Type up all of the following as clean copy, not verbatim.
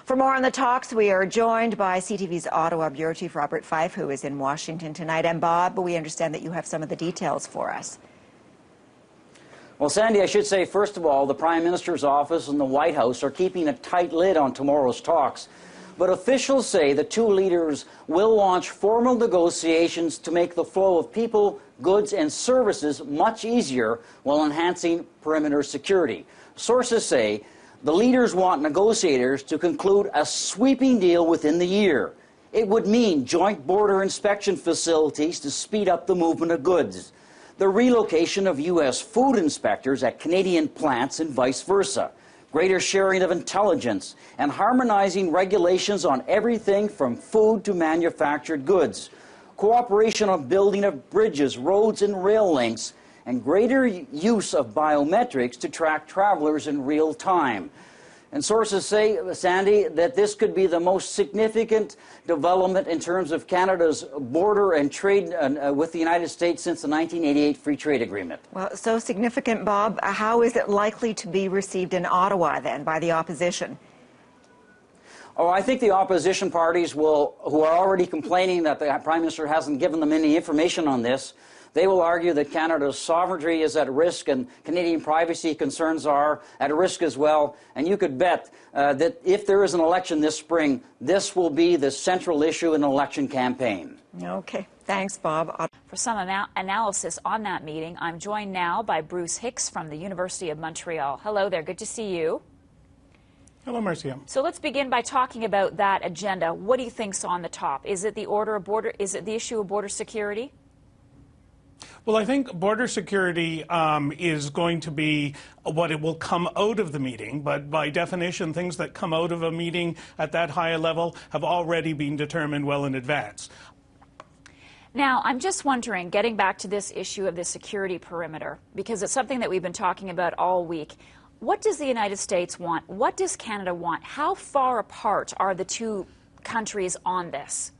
For more on the talks, we are joined by CTV's Ottawa Bureau Chief Robert Fife, who is in Washington tonight. And Bob, we understand that you have some of the details for us. Well, Sandy, I should say, first of all, the Prime Minister's office and the White House are keeping a tight lid on tomorrow's talks. But officials say the two leaders will launch formal negotiations to make the flow of people, goods, and services much easier while enhancing perimeter security. Sources say the leaders want negotiators to conclude a sweeping deal within the year. It would mean joint border inspection facilities to speed up the movement of goods, the relocation of U.S. food inspectors at Canadian plants and vice versa, greater sharing of intelligence, and harmonizing regulations on everything from food to manufactured goods, cooperation on building of bridges, roads, and rail links, and greater use of biometrics to track travelers in real time. And sources say, Sandy, that this could be the most significant development in terms of Canada's border and trade with the United States since the 1988 Free Trade Agreement. Well, so significant, Bob. How is it likely to be received in Ottawa, then, by the opposition? Oh, I think the opposition parties who are already complaining that the Prime Minister hasn't given them any information on this, they will argue that Canada's sovereignty is at risk and Canadian privacy concerns are at risk as well. And you could bet that if there is an election this spring, this will be the central issue in the election campaign. Okay. Thanks, Bob. For some analysis on that meeting, I'm joined now by Bruce Hicks from the University of Montreal. Hello there. Good to see you. Hello, Marcia. So let's begin by talking about that agenda. What do you think's on the top? Is it the order of border? Is it the issue of border security? Well, I think border security is going to be what it will come out of the meeting, but by definition, things that come out of a meeting at that high a level have already been determined well in advance. Now, I'm just wondering, getting back to this issue of the security perimeter, because it's something that we've been talking about all week. What does the United States want? What does Canada want? How far apart are the two countries on this?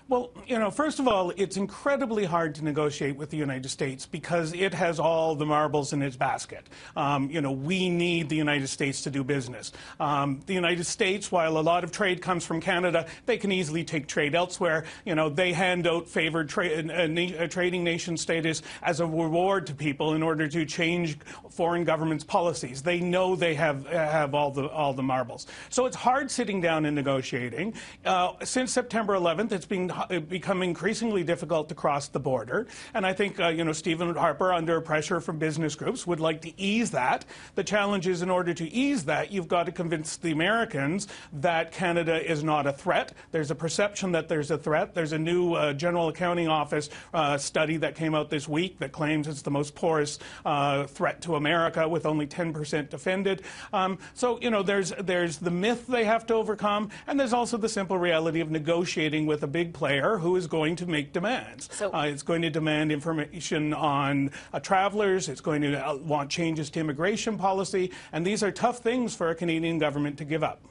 Well, first of all, it's incredibly hard to negotiate with the United States because it has all the marbles in its basket. We need the United States to do business. The United States, while a lot of trade comes from Canada, they can easily take trade elsewhere. They hand out favored trading nation status as a reward to people in order to change foreign governments' policies. They know they have all the marbles. So it's hard sitting down and negotiating. Since September 11th, it's become increasingly difficult to cross the border. And I think, Stephen Harper, under pressure from business groups, would like to ease that. The challenge is, in order to ease that, you've got to convince the Americans that Canada is not a threat. There's a perception that there's a threat. There's a new General Accounting Office study that came out this week that claims it's the most porous threat to America, with only 10% defended. There's the myth they have to overcome, and there's also the simple reality of negotiating with a big player who is going to make demands. So, it's going to demand information on travelers. It's going to want changes to immigration policy. And these are tough things for a Canadian government to give up.